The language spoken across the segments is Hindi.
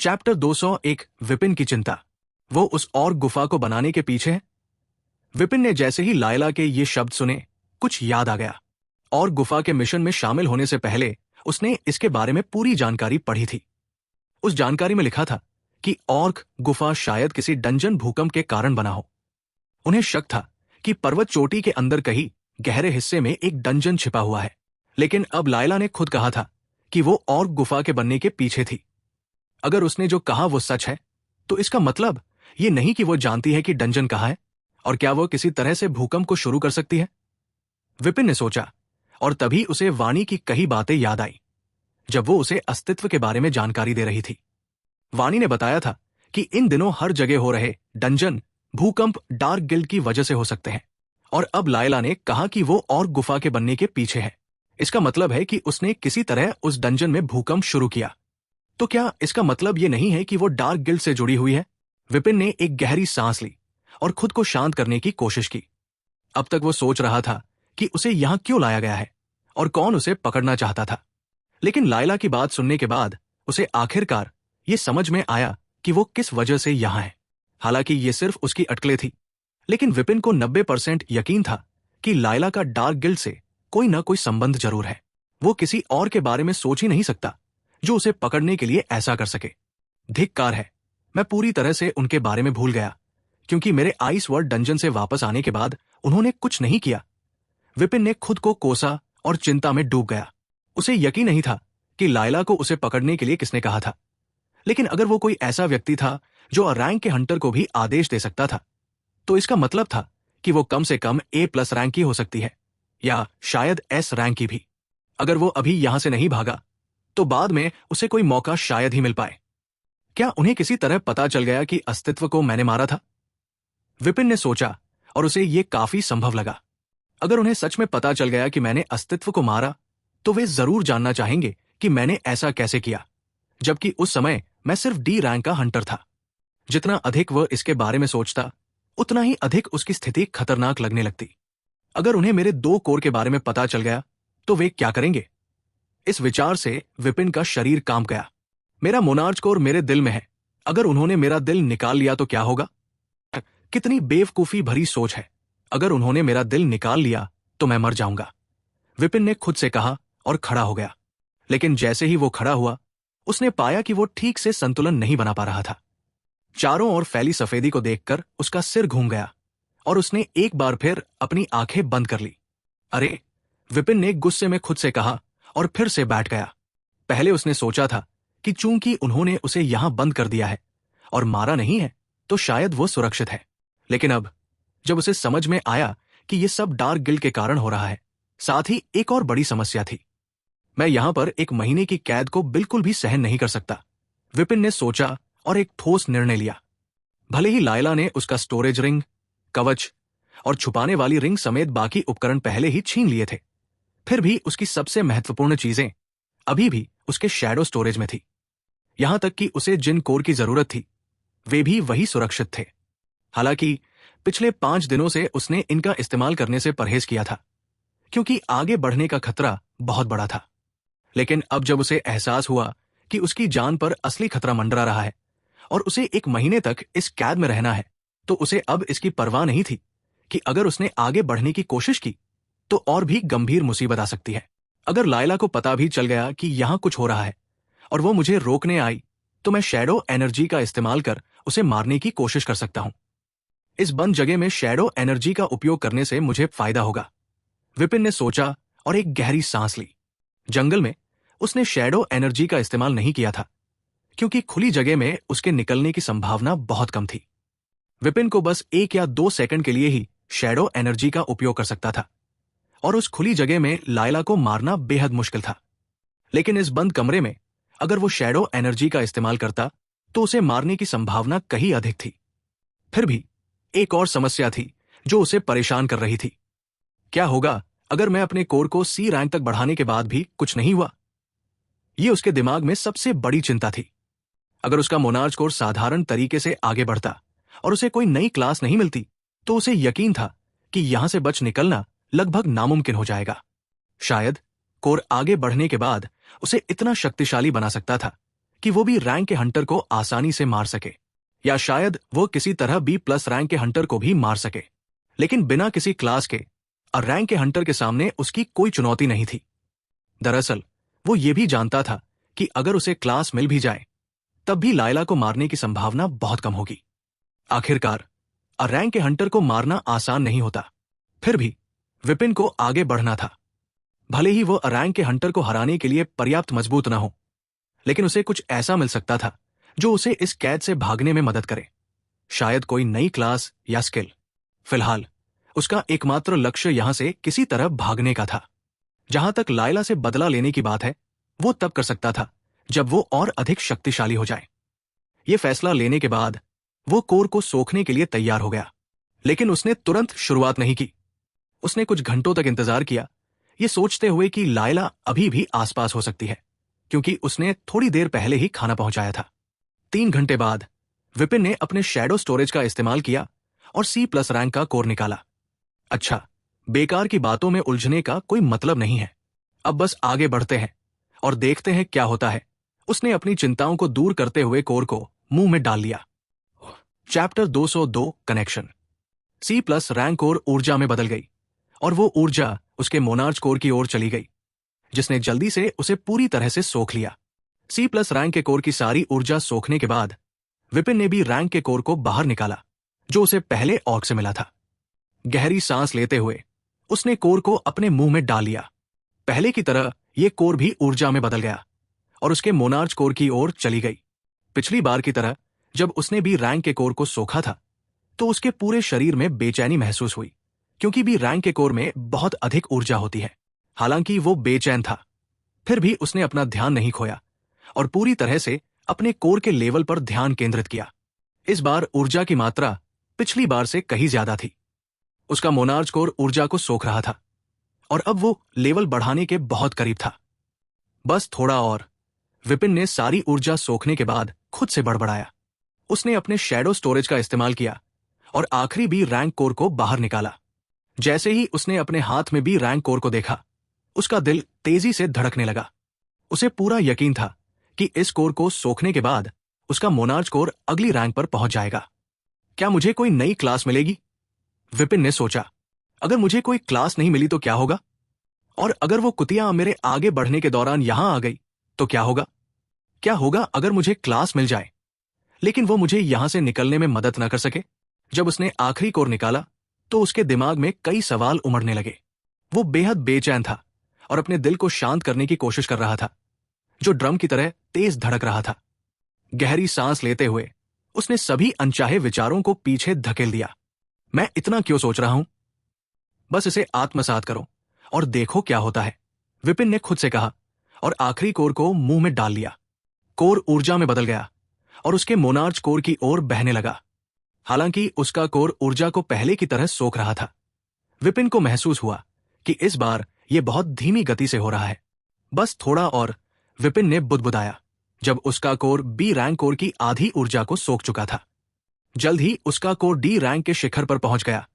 चैप्टर 201 विपिन की चिंता। वो उस और गुफा को बनाने के पीछे है। विपिन ने जैसे ही लायला के ये शब्द सुने, कुछ याद आ गया। और गुफा के मिशन में शामिल होने से पहले उसने इसके बारे में पूरी जानकारी पढ़ी थी। उस जानकारी में लिखा था कि ऑर्क गुफा शायद किसी डंजन भूकंप के कारण बना हो। उन्हें शक था कि पर्वत चोटी के अंदर कहीं गहरे हिस्से में एक डंजन छिपा हुआ है। लेकिन अब लायला ने खुद कहा था कि वो ऑर्क गुफा के बनने के पीछे थी। अगर उसने जो कहा वो सच है, तो इसका मतलब ये नहीं कि वो जानती है कि डंजन कहाँ है और क्या वो किसी तरह से भूकंप को शुरू कर सकती है। विपिन ने सोचा, और तभी उसे वाणी की कई बातें याद आई जब वो उसे अस्तित्व के बारे में जानकारी दे रही थी। वाणी ने बताया था कि इन दिनों हर जगह हो रहे डंजन भूकंप डार्क गिल्ड की वजह से हो सकते हैं। और अब लायला ने कहा कि वो और गुफा के बनने के पीछे है। इसका मतलब है कि उसने किसी तरह उस डंजन में भूकंप शुरू किया। तो क्या इसका मतलब ये नहीं है कि वो डार्क गिल्ड से जुड़ी हुई है? विपिन ने एक गहरी सांस ली और खुद को शांत करने की कोशिश की। अब तक वो सोच रहा था कि उसे यहां क्यों लाया गया है और कौन उसे पकड़ना चाहता था। लेकिन लायला की बात सुनने के बाद उसे आखिरकार ये समझ में आया कि वो किस वजह से यहां है। हालांकि ये सिर्फ उसकी अटकलें थी, लेकिन विपिन को 90% यकीन था कि लायला का डार्क गिल्ड से कोई ना कोई संबंध जरूर है। वो किसी और के बारे में सोच ही नहीं सकता जो उसे पकड़ने के लिए ऐसा कर सके। धिक्कार है, मैं पूरी तरह से उनके बारे में भूल गया, क्योंकि मेरे आइस वर्ल्ड डंजन से वापस आने के बाद उन्होंने कुछ नहीं किया। विपिन ने खुद को कोसा और चिंता में डूब गया। उसे यकीन नहीं था कि लायला को उसे पकड़ने के लिए किसने कहा था। लेकिन अगर वो कोई ऐसा व्यक्ति था जो रैंक के हंटर को भी आदेश दे सकता था, तो इसका मतलब था कि वो कम से कम A+ रैंक की हो सकती है, या शायद S रैंक की भी। अगर वो अभी यहां से नहीं भागा तो बाद में उसे कोई मौका शायद ही मिल पाए। क्या उन्हें किसी तरह पता चल गया कि अस्तित्व को मैंने मारा था? विपिन ने सोचा, और उसे यह काफी संभव लगा। अगर उन्हें सच में पता चल गया कि मैंने अस्तित्व को मारा, तो वे जरूर जानना चाहेंगे कि मैंने ऐसा कैसे किया, जबकि उस समय मैं सिर्फ D रैंक का हंटर था। जितना अधिक वह इसके बारे में सोचता, उतना ही अधिक उसकी स्थिति खतरनाक लगने लगती। अगर उन्हें मेरे 2 कोर के बारे में पता चल गया तो वे क्या करेंगे? इस विचार से विपिन का शरीर कांप गया। मेरा मोनार्च कोर मेरे दिल में है। अगर उन्होंने मेरा दिल निकाल लिया तो क्या होगा? कितनी बेवकूफी भरी सोच है। अगर उन्होंने मेरा दिल निकाल लिया तो मैं मर जाऊंगा, विपिन ने खुद से कहा और खड़ा हो गया। लेकिन जैसे ही वो खड़ा हुआ, उसने पाया कि वो ठीक से संतुलन नहीं बना पा रहा था। चारों ओर फैली सफेदी को देखकर उसका सिर घूम गया और उसने एक बार फिर अपनी आंखें बंद कर ली। अरे, विपिन ने गुस्से में खुद से कहा और फिर से बैठ गया। पहले उसने सोचा था कि चूंकि उन्होंने उसे यहां बंद कर दिया है और मारा नहीं है, तो शायद वो सुरक्षित है। लेकिन अब जब उसे समझ में आया कि यह सब डार्क गिल्ड के कारण हो रहा है, साथ ही एक और बड़ी समस्या थी। मैं यहां पर 1 महीने की कैद को बिल्कुल भी सहन नहीं कर सकता, विपिन ने सोचा और एक ठोस निर्णय लिया। भले ही लायला ने उसका स्टोरेज रिंग, कवच और छुपाने वाली रिंग समेत बाकी उपकरण पहले ही छीन लिए थे, फिर भी उसकी सबसे महत्वपूर्ण चीजें अभी भी उसके शैडो स्टोरेज में थी। यहां तक कि उसे जिन कोर की जरूरत थी, वे भी वही सुरक्षित थे। हालांकि पिछले 5 दिनों से उसने इनका इस्तेमाल करने से परहेज किया था, क्योंकि आगे बढ़ने का खतरा बहुत बड़ा था। लेकिन अब जब उसे एहसास हुआ कि उसकी जान पर असली खतरा मंडरा रहा है और उसे 1 महीने तक इस कैद में रहना है, तो उसे अब इसकी परवाह नहीं थी कि अगर उसने आगे बढ़ने की कोशिश की तो और भी गंभीर मुसीबत आ सकती है। अगर लायला को पता भी चल गया कि यहां कुछ हो रहा है और वो मुझे रोकने आई, तो मैं शैडो एनर्जी का इस्तेमाल कर उसे मारने की कोशिश कर सकता हूं। इस बंद जगह में शैडो एनर्जी का उपयोग करने से मुझे फायदा होगा, विपिन ने सोचा और एक गहरी सांस ली। जंगल में उसने शैडो एनर्जी का इस्तेमाल नहीं किया था, क्योंकि खुली जगह में उसके निकलने की संभावना बहुत कम थी। विपिन को बस 1 या 2 सेकंड के लिए ही शैडो एनर्जी का उपयोग कर सकता था, और उस खुली जगह में लायला को मारना बेहद मुश्किल था। लेकिन इस बंद कमरे में अगर वो शैडो एनर्जी का इस्तेमाल करता तो उसे मारने की संभावना कहीं अधिक थी। फिर भी एक और समस्या थी जो उसे परेशान कर रही थी। क्या होगा अगर मैं अपने कोर को C रैंक तक बढ़ाने के बाद भी कुछ नहीं हुआ? ये उसके दिमाग में सबसे बड़ी चिंता थी। अगर उसका मोनार्च कोर साधारण तरीके से आगे बढ़ता और उसे कोई नई क्लास नहीं मिलती, तो उसे यकीन था कि यहां से बच निकलना लगभग नामुमकिन हो जाएगा। शायद कोर आगे बढ़ने के बाद उसे इतना शक्तिशाली बना सकता था कि वो भी रैंक के हंटर को आसानी से मार सके, या शायद वो किसी तरह B+ रैंक के हंटर को भी मार सके। लेकिन बिना किसी क्लास के और रैंक के हंटर के सामने उसकी कोई चुनौती नहीं थी। दरअसल वो ये भी जानता था कि अगर उसे क्लास मिल भी जाए तब भी लायला को मारने की संभावना बहुत कम होगी। आखिरकार रैंक के हंटर को मारना आसान नहीं होता। फिर भी विपिन को आगे बढ़ना था। भले ही वो रैंक के हंटर को हराने के लिए पर्याप्त मजबूत न हो, लेकिन उसे कुछ ऐसा मिल सकता था जो उसे इस कैद से भागने में मदद करे। शायद कोई नई क्लास या स्किल। फिलहाल उसका एकमात्र लक्ष्य यहां से किसी तरह भागने का था। जहां तक लायला से बदला लेने की बात है, वो तब कर सकता था जब वो और अधिक शक्तिशाली हो जाए। ये फैसला लेने के बाद वो कोर को सोखने के लिए तैयार हो गया। लेकिन उसने तुरंत शुरुआत नहीं की। उसने कुछ घंटों तक इंतजार किया, ये सोचते हुए कि लायला अभी भी आसपास हो सकती है, क्योंकि उसने थोड़ी देर पहले ही खाना पहुंचाया था। 3 घंटे बाद विपिन ने अपने शैडो स्टोरेज का इस्तेमाल किया और C+ रैंक का कोर निकाला। अच्छा, बेकार की बातों में उलझने का कोई मतलब नहीं है। अब बस आगे बढ़ते हैं और देखते हैं क्या होता है। उसने अपनी चिंताओं को दूर करते हुए कोर को मुंह में डाल लिया। Chapter 202 connection. C+ rank core ऊर्जा में बदल गई और वो ऊर्जा उसके मोनार्च कोर की ओर चली गई, जिसने जल्दी से उसे पूरी तरह से सोख लिया। C+ रैंक के कोर की सारी ऊर्जा सोखने के बाद विपिन ने भी रैंक के कोर को बाहर निकाला, जो उसे पहले ऑर्क से मिला था। गहरी सांस लेते हुए उसने कोर को अपने मुंह में डाल लिया। पहले की तरह ये कोर भी ऊर्जा में बदल गया और उसके मोनार्च कोर की ओर चली गई। पिछली बार की तरह जब उसने भी रैंक के कोर को सोखा था तो उसके पूरे शरीर में बेचैनी महसूस हुई, क्योंकि भी रैंक के कोर में बहुत अधिक ऊर्जा होती है। हालांकि वो बेचैन था, फिर भी उसने अपना ध्यान नहीं खोया और पूरी तरह से अपने कोर के लेवल पर ध्यान केंद्रित किया। इस बार ऊर्जा की मात्रा पिछली बार से कहीं ज्यादा थी। उसका मोनार्च कोर ऊर्जा को सोख रहा था और अब वो लेवल बढ़ाने के बहुत करीब था। बस थोड़ा और। विपिन ने सारी ऊर्जा सोखने के बाद खुद से बड़बड़ाया। उसने अपने शैडो स्टोरेज का इस्तेमाल किया और आखिरी भी रैंक कोर को बाहर निकाला। जैसे ही उसने अपने हाथ में भी रैंक कोर को देखा, उसका दिल तेजी से धड़कने लगा। उसे पूरा यकीन था कि इस कोर को सोखने के बाद उसका मोनार्च कोर अगली रैंक पर पहुंच जाएगा। क्या मुझे कोई नई क्लास मिलेगी? विपिन ने सोचा। अगर मुझे कोई क्लास नहीं मिली तो क्या होगा? और अगर वो कुतिया मेरे आगे बढ़ने के दौरान यहां आ गई तो क्या होगा? क्या होगा अगर मुझे क्लास मिल जाए लेकिन वो मुझे यहां से निकलने में मदद न कर सके? जब उसने आखिरी कोर निकाला तो उसके दिमाग में कई सवाल उमड़ने लगे। वो बेहद बेचैन था और अपने दिल को शांत करने की कोशिश कर रहा था, जो ड्रम की तरह तेज धड़क रहा था। गहरी सांस लेते हुए उसने सभी अनचाहे विचारों को पीछे धकेल दिया। मैं इतना क्यों सोच रहा हूं? बस इसे आत्मसात करो और देखो क्या होता है, विपिन ने खुद से कहा और आखिरी कोर को मुंह में डाल लिया। कोर ऊर्जा में बदल गया और उसके मोनार्च कोर की ओर बहने लगा। हालांकि उसका कोर ऊर्जा को पहले की तरह सोख रहा था, विपिन को महसूस हुआ कि इस बार यह बहुत धीमी गति से हो रहा है। बस थोड़ा और, विपिन ने बुदबुदाया जब उसका कोर B रैंक कोर की आधी ऊर्जा को सोख चुका था। जल्द ही उसका कोर D रैंक के शिखर पर पहुंच गया,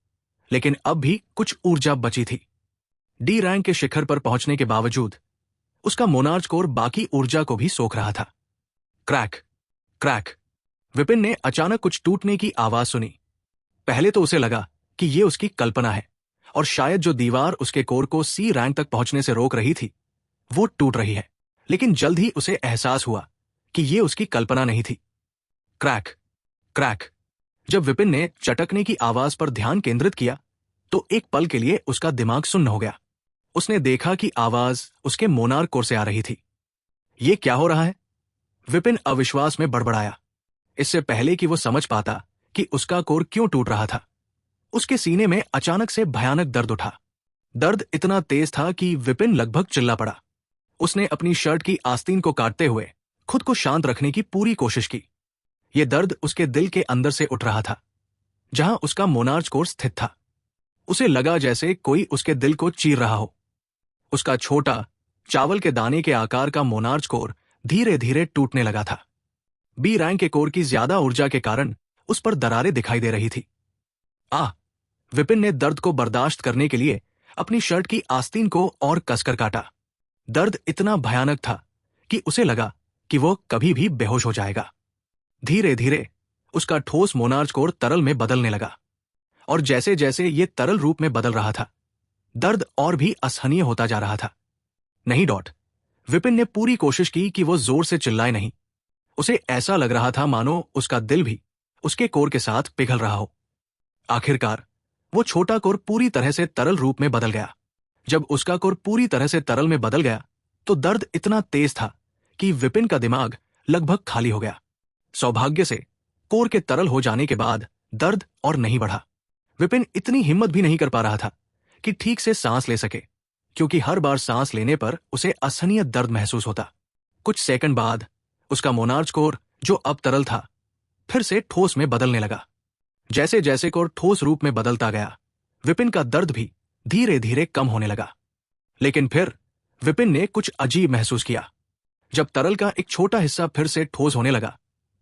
लेकिन अब भी कुछ ऊर्जा बची थी। D रैंक के शिखर पर पहुंचने के बावजूद उसका मोनार्च कोर बाकी ऊर्जा को भी सोख रहा था। Crack crack. विपिन ने अचानक कुछ टूटने की आवाज सुनी। पहले तो उसे लगा कि यह उसकी कल्पना है और शायद जो दीवार उसके कोर को C रैंक तक पहुंचने से रोक रही थी वो टूट रही है। लेकिन जल्द ही उसे एहसास हुआ कि यह उसकी कल्पना नहीं थी। Crack crack. जब विपिन ने चटकने की आवाज पर ध्यान केंद्रित किया तो एक पल के लिए उसका दिमाग सुन्न हो गया। उसने देखा कि आवाज उसके मोनार्क कोर से आ रही थी। यह क्या हो रहा है? विपिन अविश्वास में बड़बड़ाया। इससे पहले कि वो समझ पाता कि उसका कोर क्यों टूट रहा था, उसके सीने में अचानक से भयानक दर्द उठा। दर्द इतना तेज था कि विपिन लगभग चिल्ला पड़ा। उसने अपनी शर्ट की आस्तीन को काटते हुए खुद को शांत रखने की पूरी कोशिश की। यह दर्द उसके दिल के अंदर से उठ रहा था, जहां उसका मोनार्च कोर स्थित था। उसे लगा जैसे कोई उसके दिल को चीर रहा हो। उसका छोटा, चावल के दाने के आकार का मोनार्च कोर धीरे धीरे टूटने लगा था। B रैंक के कोर की ज्यादा ऊर्जा के कारण उस पर दरारें दिखाई दे रही थी। विपिन ने दर्द को बर्दाश्त करने के लिए अपनी शर्ट की आस्तीन को और कसकर काटा। दर्द इतना भयानक था कि उसे लगा कि वो कभी भी बेहोश हो जाएगा। धीरे धीरे उसका ठोस मोनार्च कोर तरल में बदलने लगा, और जैसे जैसे ये तरल रूप में बदल रहा था, दर्द और भी असहनीय होता जा रहा था। नहीं डॉट, विपिन ने पूरी कोशिश की कि वो जोर से चिल्लाए नहीं। उसे ऐसा लग रहा था मानो उसका दिल भी उसके कोर के साथ पिघल रहा हो। आखिरकार वो छोटा कोर पूरी तरह से तरल रूप में बदल गया। जब उसका कोर पूरी तरह से तरल में बदल गया तो दर्द इतना तेज था कि विपिन का दिमाग लगभग खाली हो गया। सौभाग्य से कोर के तरल हो जाने के बाद दर्द और नहीं बढ़ा। विपिन इतनी हिम्मत भी नहीं कर पा रहा था कि ठीक से सांस ले सके, क्योंकि हर बार सांस लेने पर उसे असहनीय दर्द महसूस होता। कुछ सेकंड बाद उसका मोनार्च कोर, जो अब तरल था, फिर से ठोस में बदलने लगा। जैसे जैसे कोर ठोस रूप में बदलता गया, विपिन का दर्द भी धीरे धीरे कम होने लगा। लेकिन फिर विपिन ने कुछ अजीब महसूस किया। जब तरल का एक छोटा हिस्सा फिर से ठोस होने लगा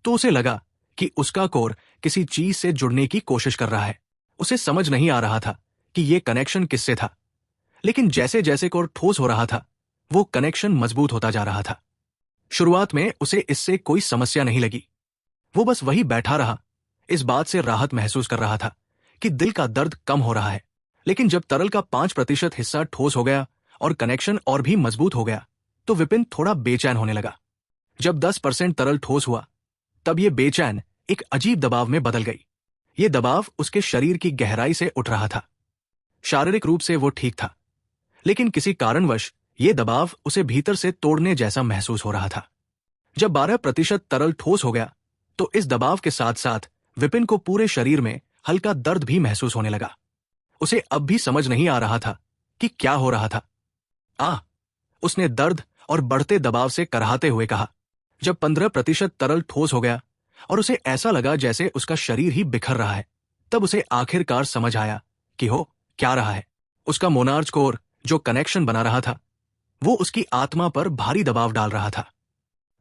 तो उसे लगा कि उसका कोर किसी चीज से जुड़ने की कोशिश कर रहा है। उसे समझ नहीं आ रहा था कि यह कनेक्शन किससे था, लेकिन जैसे जैसे कोर ठोस हो रहा था वो कनेक्शन मजबूत होता जा रहा था। शुरुआत में उसे इससे कोई समस्या नहीं लगी। वो बस वही बैठा रहा, इस बात से राहत महसूस कर रहा था कि दिल का दर्द कम हो रहा है। लेकिन जब तरल का 5% हिस्सा ठोस हो गया और कनेक्शन और भी मजबूत हो गया तो विपिन थोड़ा बेचैन होने लगा। जब 10% तरल ठोस हुआ तब ये बेचैन एक अजीब दबाव में बदल गई। ये दबाव उसके शरीर की गहराई से उठ रहा था। शारीरिक रूप से वो ठीक था, लेकिन किसी कारणवश ये दबाव उसे भीतर से तोड़ने जैसा महसूस हो रहा था। जब 12% तरल ठोस हो गया तो इस दबाव के साथ साथ विपिन को पूरे शरीर में हल्का दर्द भी महसूस होने लगा। उसे अब भी समझ नहीं आ रहा था कि क्या हो रहा था। उसने दर्द और बढ़ते दबाव से कराहते हुए कहा। जब 15% तरल ठोस हो गया और उसे ऐसा लगा जैसे उसका शरीर ही बिखर रहा है, तब उसे आखिरकार समझ आया कि हो क्या रहा है। उसका मोनार्च कोर, जो कनेक्शन बना रहा था, वो उसकी आत्मा पर भारी दबाव डाल रहा था।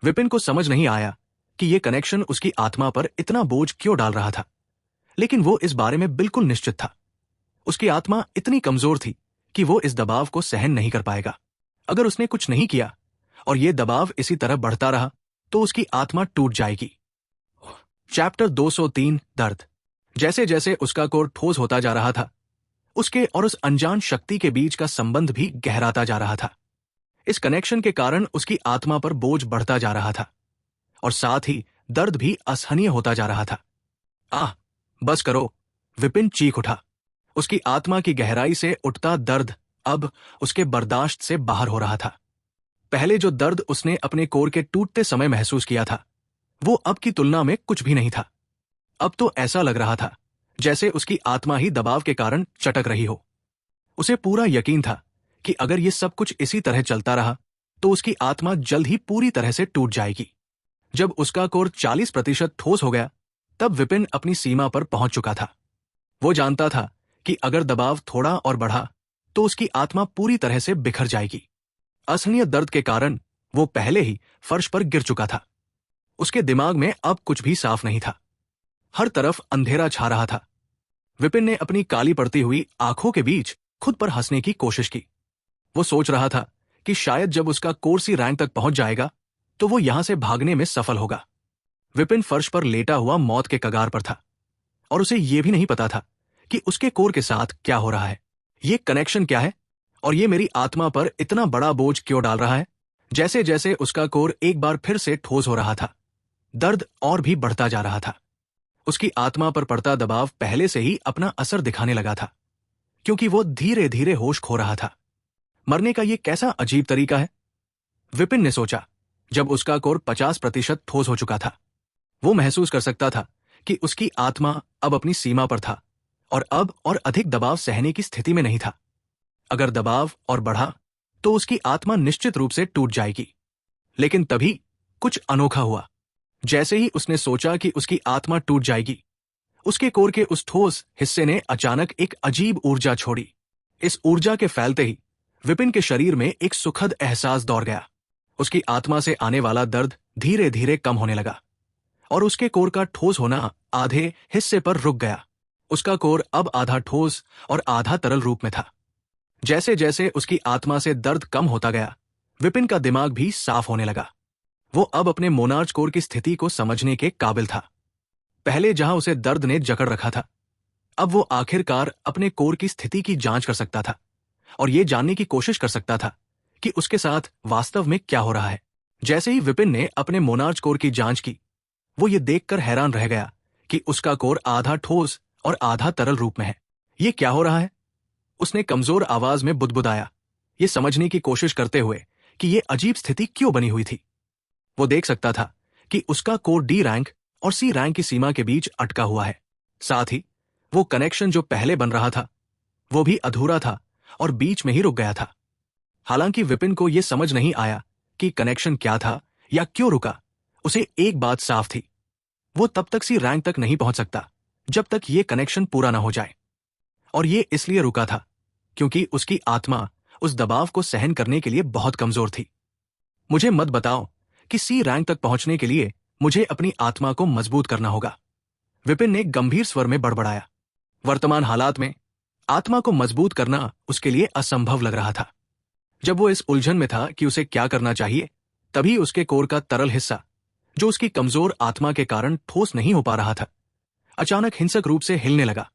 विपिन को समझ नहीं आया कि यह कनेक्शन उसकी आत्मा पर इतना बोझ क्यों डाल रहा था, लेकिन वो इस बारे में बिल्कुल निश्चित था। उसकी आत्मा इतनी कमजोर थी कि वो इस दबाव को सहन नहीं कर पाएगा। अगर उसने कुछ नहीं किया और ये दबाव इसी तरह बढ़ता रहा तो उसकी आत्मा टूट जाएगी। चैप्टर 203 दर्द। जैसे जैसे उसका कोर ठोस होता जा रहा था, उसके और उस अनजान शक्ति के बीच का संबंध भी गहराता जा रहा था। इस कनेक्शन के कारण उसकी आत्मा पर बोझ बढ़ता जा रहा था और साथ ही दर्द भी असहनीय होता जा रहा था। बस करो, विपिन चीख उठा। उसकी आत्मा की गहराई से उठता दर्द अब उसके बर्दाश्त से बाहर हो रहा था। पहले जो दर्द उसने अपने कोर के टूटते समय महसूस किया था, वो अब की तुलना में कुछ भी नहीं था। अब तो ऐसा लग रहा था जैसे उसकी आत्मा ही दबाव के कारण चटक रही हो। उसे पूरा यकीन था कि अगर ये सब कुछ इसी तरह चलता रहा तो उसकी आत्मा जल्द ही पूरी तरह से टूट जाएगी। जब उसका कोर 40% ठोस हो गया तब विपिन अपनी सीमा पर पहुंच चुका था। वो जानता था कि अगर दबाव थोड़ा और बढ़ा तो उसकी आत्मा पूरी तरह से बिखर जाएगी। असहनीय दर्द के कारण वो पहले ही फर्श पर गिर चुका था। उसके दिमाग में अब कुछ भी साफ नहीं था। हर तरफ अंधेरा छा रहा था। विपिन ने अपनी काली पड़ती हुई आंखों के बीच खुद पर हंसने की कोशिश की। वो सोच रहा था कि शायद जब उसका कोर्सी रैंक तक पहुंच जाएगा तो वो यहां से भागने में सफल होगा। विपिन फर्श पर लेटा हुआ मौत के कगार पर था और उसे यह भी नहीं पता था कि उसके कोर के साथ क्या हो रहा है। ये कनेक्शन क्या है और ये मेरी आत्मा पर इतना बड़ा बोझ क्यों डाल रहा है। जैसे जैसे उसका कोर एक बार फिर से ठोस हो रहा था, दर्द और भी बढ़ता जा रहा था। उसकी आत्मा पर पड़ता दबाव पहले से ही अपना असर दिखाने लगा था, क्योंकि वो धीरे धीरे होश खो रहा था। मरने का ये कैसा अजीब तरीका है, विपिन ने सोचा। जब उसका कोर 50% ठोस हो चुका था, वो महसूस कर सकता था कि उसकी आत्मा अब अपनी सीमा पर था और अब और अधिक दबाव सहने की स्थिति में नहीं था। अगर दबाव और बढ़ा तो उसकी आत्मा निश्चित रूप से टूट जाएगी। लेकिन तभी कुछ अनोखा हुआ। जैसे ही उसने सोचा कि उसकी आत्मा टूट जाएगी, उसके कोर के उस ठोस हिस्से ने अचानक एक अजीब ऊर्जा छोड़ी। इस ऊर्जा के फैलते ही विपिन के शरीर में एक सुखद एहसास दौड़ गया। उसकी आत्मा से आने वाला दर्द धीरे धीरे कम होने लगा और उसके कोर का ठोस होना आधे हिस्से पर रुक गया। उसका कोर अब आधा ठोस और आधा तरल रूप में था। जैसे जैसे उसकी आत्मा से दर्द कम होता गया, विपिन का दिमाग भी साफ होने लगा। वो अब अपने मोनार्च कोर की स्थिति को समझने के काबिल था। पहले जहां उसे दर्द ने जकड़ रखा था, अब वो आखिरकार अपने कोर की स्थिति की जांच कर सकता था और ये जानने की कोशिश कर सकता था कि उसके साथ वास्तव में क्या हो रहा है। जैसे ही विपिन ने अपने मोनार्च कोर की जांच की, वो ये देखकर हैरान रह गया कि उसका कोर आधा ठोस और आधा तरल रूप में है। ये क्या हो रहा है? उसने कमजोर आवाज में बुदबुदाया, ये समझने की कोशिश करते हुए कि ये अजीब स्थिति क्यों बनी हुई थी। वो देख सकता था कि उसका कोर डी रैंक और सी रैंक की सीमा के बीच अटका हुआ है। साथ ही वो कनेक्शन जो पहले बन रहा था, वो भी अधूरा था और बीच में ही रुक गया था। हालांकि विपिन को यह समझ नहीं आया कि कनेक्शन क्या था या क्यों रुका। उसे एक बात साफ थी, वो तब तक सी रैंक तक नहीं पहुंच सकता जब तक ये कनेक्शन पूरा ना हो जाए। और ये इसलिए रुका था क्योंकि उसकी आत्मा उस दबाव को सहन करने के लिए बहुत कमजोर थी। मुझे मत बताओ कि सी रैंक तक पहुंचने के लिए मुझे अपनी आत्मा को मजबूत करना होगा, विपिन ने गंभीर स्वर में बड़बड़ाया। वर्तमान हालात में आत्मा को मजबूत करना उसके लिए असंभव लग रहा था। जब वो इस उलझन में था कि उसे क्या करना चाहिए, तभी उसके कोर का तरल हिस्सा, जो उसकी कमजोर आत्मा के कारण ठोस नहीं हो पा रहा था, अचानक हिंसक रूप से हिलने लगा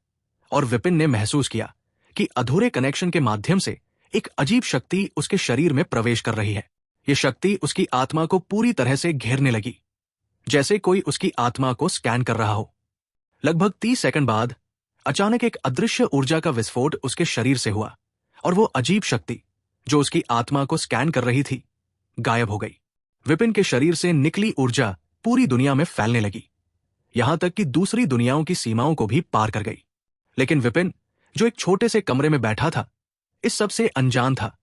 और विपिन ने महसूस किया कि अधूरे कनेक्शन के माध्यम से एक अजीब शक्ति उसके शरीर में प्रवेश कर रही है। ये शक्ति उसकी आत्मा को पूरी तरह से घेरने लगी, जैसे कोई उसकी आत्मा को स्कैन कर रहा हो। लगभग 30 सेकंड बाद अचानक एक अदृश्य ऊर्जा का विस्फोट उसके शरीर से हुआ और वो अजीब शक्ति जो उसकी आत्मा को स्कैन कर रही थी, गायब हो गई। विपिन के शरीर से निकली ऊर्जा पूरी दुनिया में फैलने लगी, यहां तक कि दूसरी दुनियाओं की सीमाओं को भी पार कर गई। लेकिन विपिन, जो एक छोटे से कमरे में बैठा था, इस सब से अनजान था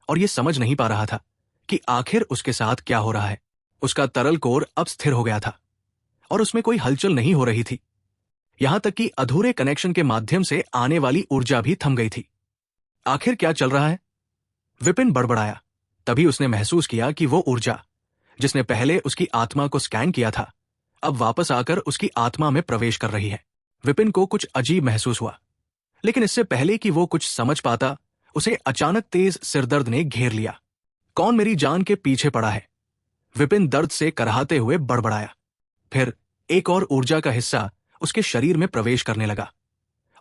और ये समझ नहीं पा रहा था कि आखिर उसके साथ क्या हो रहा है। उसका तरल कोर अब स्थिर हो गया था और उसमें कोई हलचल नहीं हो रही थी। यहां तक कि अधूरे कनेक्शन के माध्यम से आने वाली ऊर्जा भी थम गई थी। आखिर क्या चल रहा है? विपिन बड़बड़ाया। तभी उसने महसूस किया कि वो ऊर्जा जिसने पहले उसकी आत्मा को स्कैन किया था, अब वापस आकर उसकी आत्मा में प्रवेश कर रही है। विपिन को कुछ अजीब महसूस हुआ, लेकिन इससे पहले कि वो कुछ समझ पाता, उसे अचानक तेज सिरदर्द ने घेर लिया। कौन मेरी जान के पीछे पड़ा है? विपिन दर्द से कराहते हुए बड़बड़ाया। फिर एक और ऊर्जा का हिस्सा उसके शरीर में प्रवेश करने लगा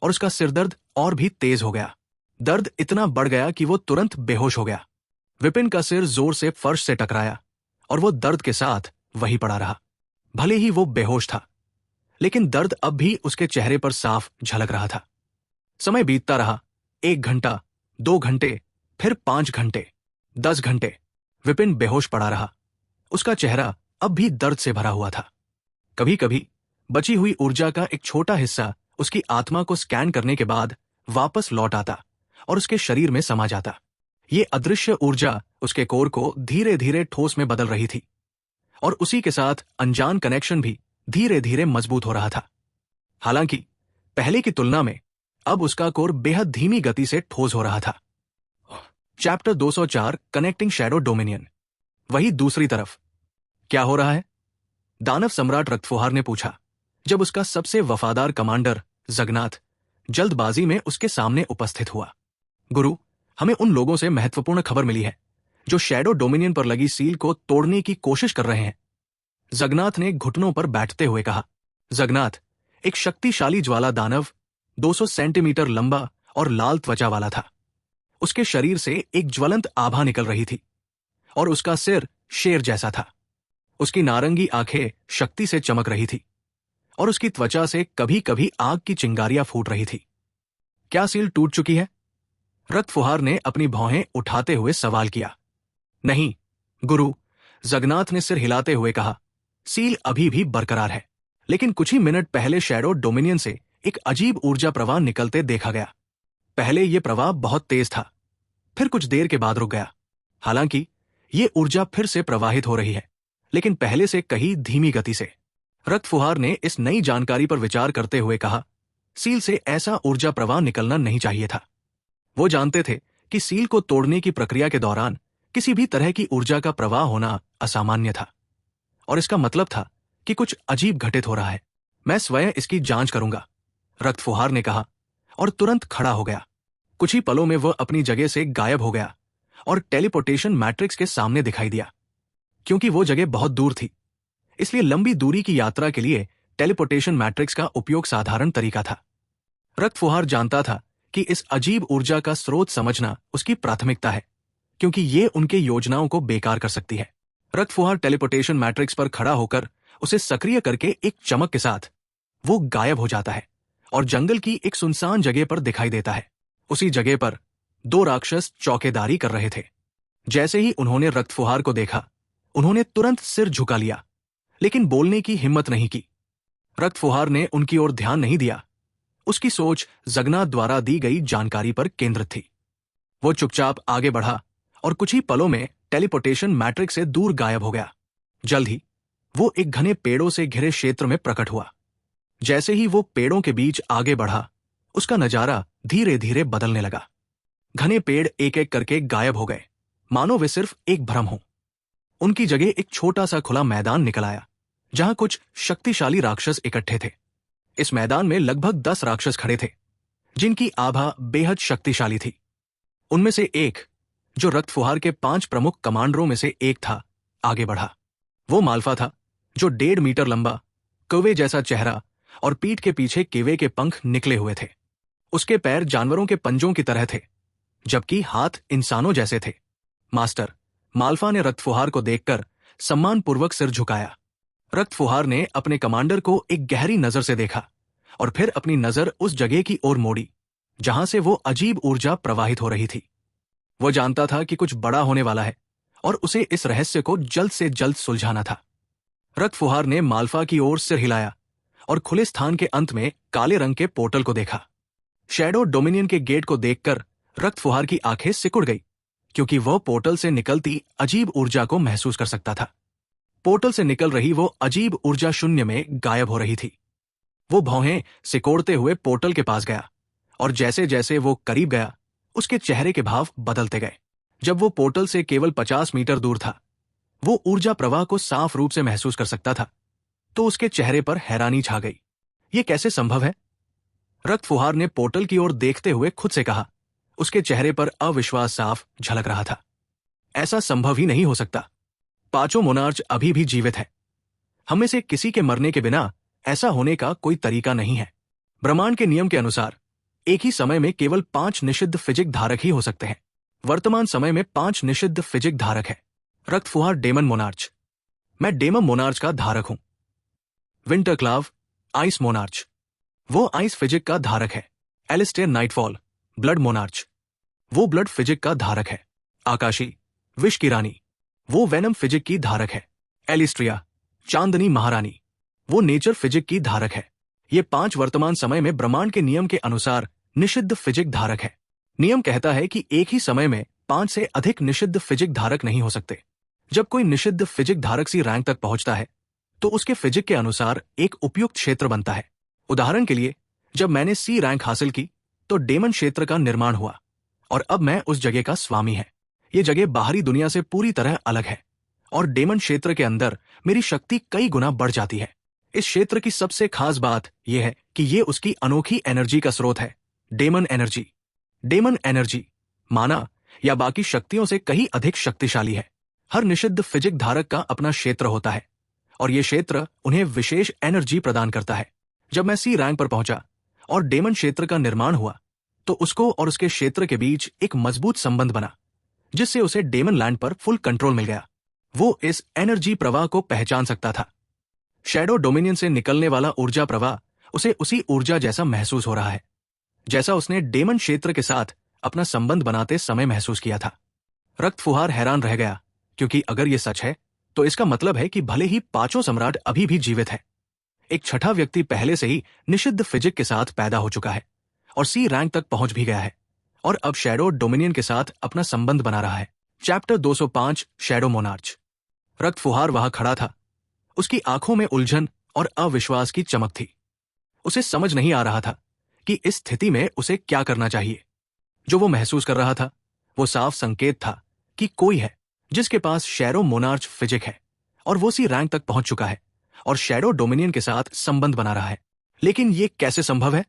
और उसका सिरदर्द और भी तेज हो गया। दर्द इतना बढ़ गया कि वो तुरंत बेहोश हो गया। विपिन का सिर जोर से फर्श से टकराया और वो दर्द के साथ वहीं पड़ा रहा। भले ही वो बेहोश था, लेकिन दर्द अब भी उसके चेहरे पर साफ झलक रहा था। समय बीतता रहा। 1 घंटा, 2 घंटे, फिर 5 घंटे, 10 घंटे। विपिन बेहोश पड़ा रहा। उसका चेहरा अब भी दर्द से भरा हुआ था। कभी कभी बची हुई ऊर्जा का एक छोटा हिस्सा उसकी आत्मा को स्कैन करने के बाद वापस लौट आता और उसके शरीर में समा जाता। ये अदृश्य ऊर्जा उसके कोर को धीरे धीरे ठोस में बदल रही थी और उसी के साथ अनजान कनेक्शन भी धीरे धीरे मजबूत हो रहा था। हालांकि पहले की तुलना में अब उसका कोर बेहद धीमी गति से ठोस हो रहा था। Chapter 204 connecting shadow dominion. वही दूसरी तरफ क्या हो रहा है? दानव सम्राट रक्तफुहार ने पूछा, जब उसका सबसे वफादार कमांडर जगन्नाथ जल्दबाजी में उसके सामने उपस्थित हुआ। गुरु, हमें उन लोगों से महत्वपूर्ण खबर मिली है जो शैडो डोमिनियन पर लगी सील को तोड़ने की कोशिश कर रहे हैं। जगन्नाथ ने घुटनों पर बैठते हुए कहा। जगन्नाथ एक शक्तिशाली ज्वाला दानव, 200 सेंटीमीटर लंबा और लाल त्वचा वाला था। उसके शरीर से एक ज्वलंत आभा निकल रही थी और उसका सिर शेर जैसा था। उसकी नारंगी आंखें शक्ति से चमक रही थी और उसकी त्वचा से कभी कभी आग की चिंगारियां फूट रही थी। क्या सील टूट चुकी है? रक्तफुहार ने अपनी भौहें उठाते हुए सवाल किया। नहीं गुरु, जगन्नाथ ने सिर हिलाते हुए कहा, सील अभी भी बरकरार है, लेकिन कुछ ही मिनट पहले शैडो डोमिनियन से एक अजीब ऊर्जा प्रवाह निकलते देखा गया। पहले यह प्रवाह बहुत तेज था, फिर कुछ देर के बाद रुक गया। हालांकि ये ऊर्जा फिर से प्रवाहित हो रही है, लेकिन पहले से कहीं धीमी गति से। रक्तफुहार ने इस नई जानकारी पर विचार करते हुए कहा, सील से ऐसा ऊर्जा प्रवाह निकलना नहीं चाहिए था। वो जानते थे कि सील को तोड़ने की प्रक्रिया के दौरान किसी भी तरह की ऊर्जा का प्रवाह होना असामान्य था और इसका मतलब था कि कुछ अजीब घटित हो रहा है। मैं स्वयं इसकी जांच करूंगा, रक्तफुहार ने कहा और तुरंत खड़ा हो गया। कुछ ही पलों में वह अपनी जगह से गायब हो गया और टेलीपोर्टेशन मैट्रिक्स के सामने दिखाई दिया। क्योंकि वो जगह बहुत दूर थी, इसलिए लंबी दूरी की यात्रा के लिए टेलीपोर्टेशन मैट्रिक्स का उपयोग साधारण तरीका था। रक्त फुहार जानता था कि इस अजीब ऊर्जा का स्रोत समझना उसकी प्राथमिकता है, क्योंकि ये उनके योजनाओं को बेकार कर सकती है। रक्त फुहार टेलीपोर्टेशन मैट्रिक्स पर खड़ा होकर उसे सक्रिय करके एक चमक के साथ वो गायब हो जाता है और जंगल की एक सुनसान जगह पर दिखाई देता है। उसी जगह पर दो राक्षस चौकीदारी कर रहे थे। जैसे ही उन्होंने रक्त फुहार को देखा, उन्होंने तुरंत सिर झुका लिया, लेकिन बोलने की हिम्मत नहीं की। रक्त फुहार ने उनकी ओर ध्यान नहीं दिया। उसकी सोच जगन्नाथ द्वारा दी गई जानकारी पर केंद्रित थी। वो चुपचाप आगे बढ़ा और कुछ ही पलों में टेलीपोर्टेशन मैट्रिक्स से दूर गायब हो गया। जल्द ही वो एक घने पेड़ों से घिरे क्षेत्र में प्रकट हुआ। जैसे ही वो पेड़ों के बीच आगे बढ़ा, उसका नजारा धीरे धीरे बदलने लगा। घने पेड़ एक एक करके गायब हो गए, मानो वे सिर्फ एक भ्रम हो। उनकी जगह एक छोटा सा खुला मैदान निकल आया, जहां कुछ शक्तिशाली राक्षस इकट्ठे थे। इस मैदान में लगभग 10 राक्षस खड़े थे, जिनकी आभा बेहद शक्तिशाली थी। उनमें से एक, जो रक्त फुहार के 5 प्रमुख कमांडरों में से एक था, आगे बढ़ा। वो माल्फा था, जो 1.5 मीटर लंबा, कौवे जैसा चेहरा और पीठ के पीछे केवे के पंख निकले हुए थे। उसके पैर जानवरों के पंजों की तरह थे, जबकि हाथ इंसानों जैसे थे। मास्टर, माल्फा ने रक्त फुहार को देखकर सम्मानपूर्वक सिर झुकाया। रक्त फुहार ने अपने कमांडर को एक गहरी नजर से देखा और फिर अपनी नजर उस जगह की ओर मोड़ी जहां से वो अजीब ऊर्जा प्रवाहित हो रही थी। वो जानता था कि कुछ बड़ा होने वाला है और उसे इस रहस्य को जल्द से जल्द सुलझाना था। रक्त फुहार ने माल्फा की ओर सिर हिलाया और खुले स्थान के अंत में काले रंग के पोर्टल को देखा। शैडो डोमिनियन के गेट को देखकर रक्त फुहार की आंखें सिकुड़ गई, क्योंकि वह पोर्टल से निकलती अजीब ऊर्जा को महसूस कर सकता था। पोर्टल से निकल रही वो अजीब ऊर्जा शून्य में गायब हो रही थी। वो भौहें सिकोड़ते हुए पोर्टल के पास गया और जैसे जैसे वो करीब गया, उसके चेहरे के भाव बदलते गए। जब वो पोर्टल से केवल 50 मीटर दूर था, वो ऊर्जा प्रवाह को साफ रूप से महसूस कर सकता था, तो उसके चेहरे पर हैरानी छा गई। ये कैसे संभव है? रक्त फुहार ने पोर्टल की ओर देखते हुए खुद से कहा। उसके चेहरे पर अविश्वास साफ झलक रहा था। ऐसा संभव ही नहीं हो सकता। 5 मोनार्च अभी भी जीवित है। हम में से किसी के मरने के बिना ऐसा होने का कोई तरीका नहीं है। ब्रह्मांड के नियम के अनुसार एक ही समय में केवल 5 निषिद्ध फिजिक धारक ही हो सकते हैं। वर्तमान समय में 5 निषिद्ध फिजिक धारक है। रक्त फुहार डेमन मोनार्च। मैं डेमन मोनार्च का धारक हूं। विंटर क्लाव आइस मोनार्च, वो आइस फिजिक का धारक है। एलिस्टेयर नाइटफॉल ब्लड मोनार्च, वो ब्लड फिजिक का धारक है। आकाशी विष की रानी, वो वेनम फिजिक की धारक है। एलिस्ट्रिया चांदनी महारानी, वो नेचर फिजिक की धारक है। ये 5 वर्तमान समय में ब्रह्मांड के नियम के अनुसार निषिद्ध फिजिक धारक है। नियम कहता है कि एक ही समय में 5 से अधिक निषिद्ध फिजिक धारक नहीं हो सकते। जब कोई निषिद्ध फिजिक धारक सी रैंक तक पहुंचता है, तो उसके फिजिक के अनुसार एक उपयुक्त क्षेत्र बनता है। उदाहरण के लिए, जब मैंने सी रैंक हासिल की, तो डेमन क्षेत्र का निर्माण हुआ और अब मैं उस जगह का स्वामी है। ये जगह बाहरी दुनिया से पूरी तरह अलग है और डेमन क्षेत्र के अंदर मेरी शक्ति कई गुना बढ़ जाती है। इस क्षेत्र की सबसे खास बात यह है कि ये उसकी अनोखी एनर्जी का स्रोत है। Daemon energy. डेमन एनर्जी माना या बाकी शक्तियों से कहीं अधिक शक्तिशाली है। हर निषिद्ध फिजिक धारक का अपना क्षेत्र होता है और यह क्षेत्र उन्हें विशेष एनर्जी प्रदान करता है। जब मैं सी रैंक पर पहुंचा और डेमन क्षेत्र का निर्माण हुआ, तो उसको और उसके क्षेत्र के बीच एक मजबूत संबंध बना, जिससे उसे डेमन लैंड पर फुल कंट्रोल मिल गया। वो इस एनर्जी प्रवाह को पहचान सकता था। शैडो डोमिनियन से निकलने वाला ऊर्जा प्रवाह उसे उसी ऊर्जा जैसा महसूस हो रहा है, जैसा उसने डेमन क्षेत्र के साथ अपना संबंध बनाते समय महसूस किया था। रक्त फुहार हैरान रह गया, क्योंकि अगर यह सच है, तो इसका मतलब है कि भले ही 5 सम्राट अभी भी जीवित है, एक छठा व्यक्ति पहले से ही निषिद्ध फिजिक के साथ पैदा हो चुका है और सी रैंक तक पहुंच भी गया है और अब शैडो डोमिनियन के साथ अपना संबंध बना रहा है। Chapter 205 shadow monarch. रक्त फुहार वहां खड़ा था। उसकी आंखों में उलझन और अविश्वास की चमक थी। उसे समझ नहीं आ रहा था कि इस स्थिति में उसे क्या करना चाहिए। जो वो महसूस कर रहा था, वो साफ संकेत था कि कोई है जिसके पास शैडो मोनार्च फिजिक है और वो सी रैंक तक पहुंच चुका है और शैडो डोमिनियन के साथ संबंध बना रहा है। लेकिन ये कैसे संभव है?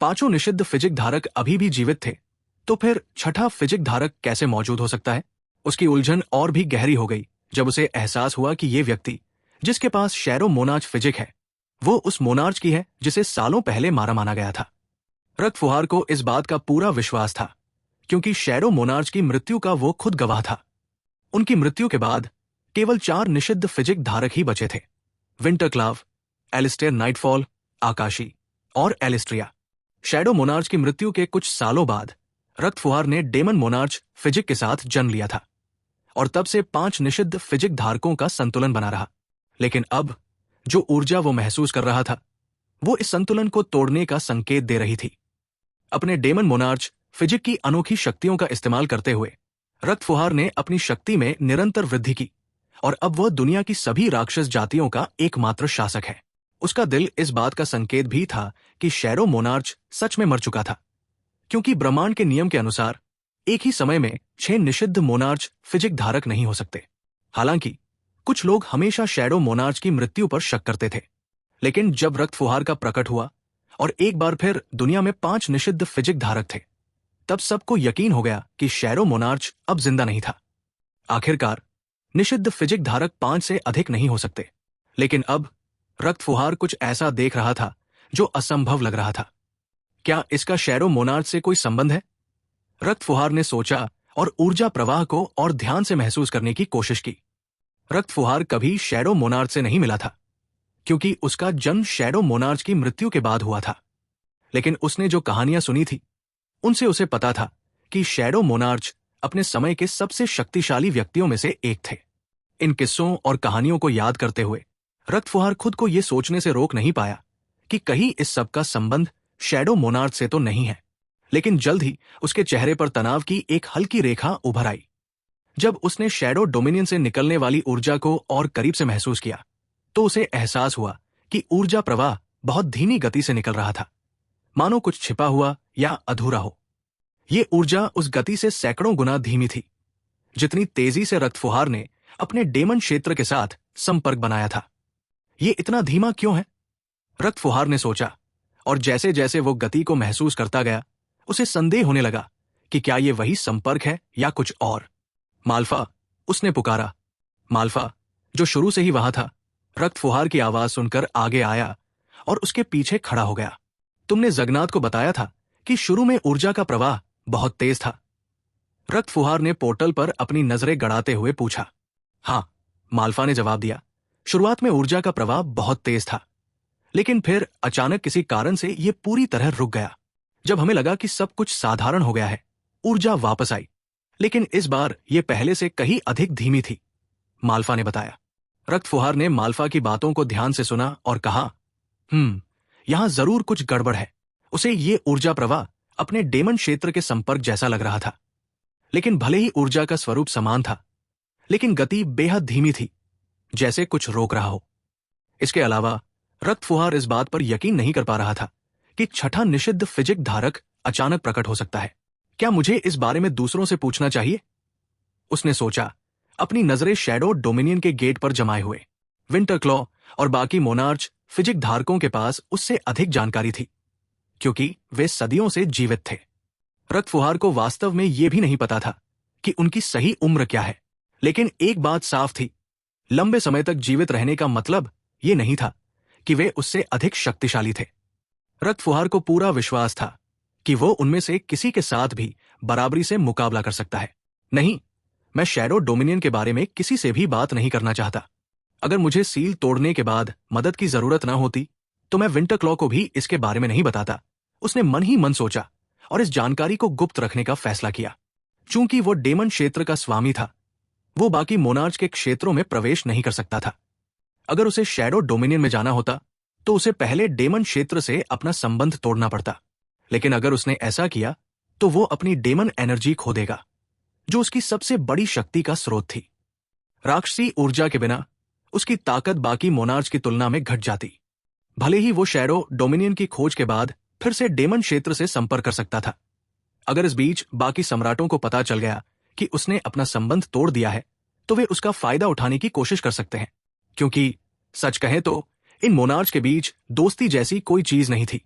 5 निषिद्ध फिजिक धारक अभी भी जीवित थे, तो फिर छठा फिजिक धारक कैसे मौजूद हो सकता है? उसकी उलझन और भी गहरी हो गई जब उसे एहसास हुआ कि ये व्यक्ति जिसके पास शैडो मोनार्च फिजिक है वो उस मोनार्च की है जिसे सालों पहले मारा माना गया था। रक्त फुहार को इस बात का पूरा विश्वास था, क्योंकि शैडो मोनार्च की मृत्यु का वो खुद गवाह था। उनकी मृत्यु के बाद केवल 4 निषिद्ध फिजिक धारक ही बचे थे, विंटरक्लाव, एलिस्टेयर नाइटफॉल, आकाशी और एलिस्ट्रिया। शैडो मोनार्च की मृत्यु के कुछ सालों बाद रक्त फुहार ने डेमन मोनार्च फिजिक के साथ जन्म लिया था और तब से 5 निषिद्ध फिजिक धारकों का संतुलन बना रहा। लेकिन अब जो ऊर्जा वो महसूस कर रहा था वो इस संतुलन को तोड़ने का संकेत दे रही थी। अपने डेमन मोनार्च फिजिक की अनोखी शक्तियों का इस्तेमाल करते हुए रक्त फुहार ने अपनी शक्ति में निरंतर वृद्धि की और अब वह दुनिया की सभी राक्षस जातियों का एकमात्र शासक है। उसका दिल इस बात का संकेत भी था कि शैडो मोनार्च सच में मर चुका था, क्योंकि ब्रह्मांड के नियम के अनुसार एक ही समय में 6 निषिद्ध मोनार्च फिजिक धारक नहीं हो सकते। हालांकि कुछ लोग हमेशा शैडो मोनार्च की मृत्यु पर शक करते थे, लेकिन जब रक्त फुहार का प्रकट हुआ और एक बार फिर दुनिया में 5 निषिद्ध फिजिक धारक थे, तब सबको यकीन हो गया कि शैडो मोनार्च अब जिंदा नहीं था। आखिरकार निषिद्ध फिजिक धारक 5 से अधिक नहीं हो सकते, लेकिन अब रक्त फुहार कुछ ऐसा देख रहा था जो असंभव लग रहा था। क्या इसका शैडो मोनार्च से कोई संबंध है? रक्त फुहार ने सोचा और ऊर्जा प्रवाह को और ध्यान से महसूस करने की कोशिश की। रक्त फुहार कभी शैडो मोनार्च से नहीं मिला था, क्योंकि उसका जन्म शैडो मोनार्च की मृत्यु के बाद हुआ था। लेकिन उसने जो कहानियां सुनी थी उनसे उसे पता था कि शैडो मोनार्च अपने समय के सबसे शक्तिशाली व्यक्तियों में से एक थे। इन किस्सों और कहानियों को याद करते हुए रक्त फुहार खुद को यह सोचने से रोक नहीं पाया कि कहीं इस सब का संबंध शैडो मोनार्च से तो नहीं है। लेकिन जल्द ही उसके चेहरे पर तनाव की एक हल्की रेखा उभर आई। जब उसने शैडो डोमिनियन से निकलने वाली ऊर्जा को और करीब से महसूस किया तो उसे एहसास हुआ कि ऊर्जा प्रवाह बहुत धीमी गति से निकल रहा था, मानो कुछ छिपा हुआ या अधूरा हो। यह ऊर्जा उस गति से सैकड़ों गुना धीमी थी जितनी तेजी से रक्त फुहार ने अपने डेमन क्षेत्र के साथ संपर्क बनाया था। यह इतना धीमा क्यों है? रक्त फुहार ने सोचा, और जैसे जैसे वो गति को महसूस करता गया उसे संदेह होने लगा कि क्या यह वही संपर्क है या कुछ और। माल्फा, उसने पुकारा। माल्फा, जो शुरू से ही वहां था, रक्त फुहार की आवाज सुनकर आगे आया और उसके पीछे खड़ा हो गया। तुमने जगन्नाथ को बताया था कि शुरू में ऊर्जा का प्रवाह बहुत तेज था। रक्त फुहार ने पोर्टल पर अपनी नजरें गड़ाते हुए पूछा। हाँ, माल्फा ने जवाब दिया। शुरुआत में ऊर्जा का प्रवाह बहुत तेज था, लेकिन फिर अचानक किसी कारण से यह पूरी तरह रुक गया। जब हमें लगा कि सब कुछ साधारण हो गया है, ऊर्जा वापस आई, लेकिन इस बार यह पहले से कहीं अधिक धीमी थी, माल्फा ने बताया। रक्त फुहार ने माल्फा की बातों को ध्यान से सुना और कहा, यहां जरूर कुछ गड़बड़ है। उसे ये ऊर्जा प्रवाह अपने डेमन क्षेत्र के संपर्क जैसा लग रहा था, लेकिन भले ही ऊर्जा का स्वरूप समान था, लेकिन गति बेहद धीमी थी, जैसे कुछ रोक रहा हो। इसके अलावा रक्त फुहार इस बात पर यकीन नहीं कर पा रहा था कि छठा निषिद्ध फिजिक धारक अचानक प्रकट हो सकता है। क्या मुझे इस बारे में दूसरों से पूछना चाहिए? उसने सोचा, अपनी नजरें शैडो डोमिनियन के गेट पर जमाए हुए। विंटरक्लॉ और बाकी मोनार्च फिजिक धारकों के पास उससे अधिक जानकारी थी, क्योंकि वे सदियों से जीवित थे। रक्त फुहार को वास्तव में यह भी नहीं पता था कि उनकी सही उम्र क्या है, लेकिन एक बात साफ थी, लंबे समय तक जीवित रहने का मतलब ये नहीं था कि वे उससे अधिक शक्तिशाली थे। रक्त फुहार को पूरा विश्वास था कि वो उनमें से किसी के साथ भी बराबरी से मुकाबला कर सकता है। नहीं, मैं शैडो डोमिनियन के बारे में किसी से भी बात नहीं करना चाहता। अगर मुझे सील तोड़ने के बाद मदद की जरूरत न होती तो मैं विंटरक्लॉ को भी इसके बारे में नहीं बताता। उसने मन ही मन सोचा और इस जानकारी को गुप्त रखने का फैसला किया। चूंकि वो डेमन क्षेत्र का स्वामी था, वो बाकी मोनार्च के क्षेत्रों में प्रवेश नहीं कर सकता था। अगर उसे शैडो डोमिनियन में जाना होता तो उसे पहले डेमन क्षेत्र से अपना संबंध तोड़ना पड़ता, लेकिन अगर उसने ऐसा किया तो वो अपनी डेमन एनर्जी खो देगा, जो उसकी सबसे बड़ी शक्ति का स्रोत थी। राक्षसी ऊर्जा के बिना उसकी ताकत बाकी मोनार्च की तुलना में घट जाती। भले ही वो शैडो डोमिनियन की खोज के बाद फिर से डेमन क्षेत्र से संपर्क कर सकता था। अगर इस बीच बाकी सम्राटों को पता चल गया कि उसने अपना संबंध तोड़ दिया है तो वे उसका फायदा उठाने की कोशिश कर सकते हैं, क्योंकि सच कहें तो इन मोनार्च के बीच दोस्ती जैसी कोई चीज नहीं थी।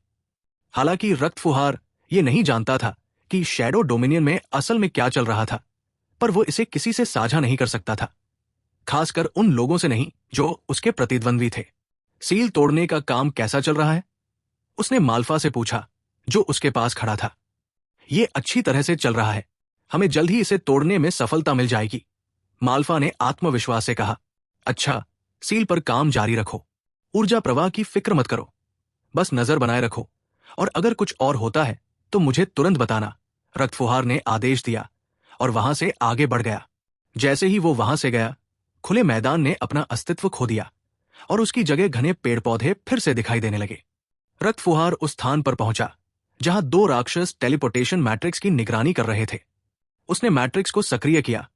हालांकि रक्त फुहार ये नहीं जानता था कि शैडो डोमिनियन में असल में क्या चल रहा था, पर वो इसे किसी से साझा नहीं कर सकता था। खासकर उन लोगों से नहीं जो उसके प्रतिद्वंद्वी थे। सील तोड़ने का काम कैसा चल रहा है? उसने माल्फा से पूछा, जो उसके पास खड़ा था। ये अच्छी तरह से चल रहा है, हमें जल्द ही इसे तोड़ने में सफलता मिल जाएगी, माल्फा ने आत्मविश्वास से कहा। अच्छा, सील पर काम जारी रखो, ऊर्जा प्रवाह की फिक्र मत करो, बस नजर बनाए रखो, और अगर कुछ और होता है तो मुझे तुरंत बताना, रक्तफुहार ने आदेश दिया और वहां से आगे बढ़ गया। जैसे ही वो वहां से गया, खुले मैदान ने अपना अस्तित्व खो दिया और उसकी जगह घने पेड़ पौधे फिर से दिखाई देने लगे। रक्तफुहार उस स्थान पर पहुंचा जहां दो राक्षस टेलीपोर्टेशन मैट्रिक्स की निगरानी कर रहे थे। उसने मैट्रिक्स को सक्रिय किया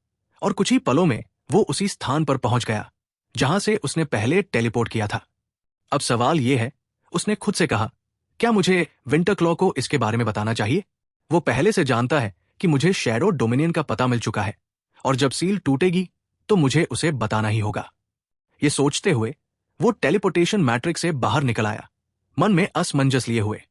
और कुछ ही पलों में वो उसी स्थान पर पहुंच गया जहां से उसने पहले टेलीपोर्ट किया था। अब सवाल यह है, उसने खुद से कहा, क्या मुझे विंटरक्लॉ को इसके बारे में बताना चाहिए? वो पहले से जानता है कि मुझे शैडो डोमिनियन का पता मिल चुका है और जब सील टूटेगी तो मुझे उसे बताना ही होगा। ये सोचते हुए वो टेलीपोर्टेशन मैट्रिक्स से बाहर निकल आया, मन में असमंजस लिए हुए।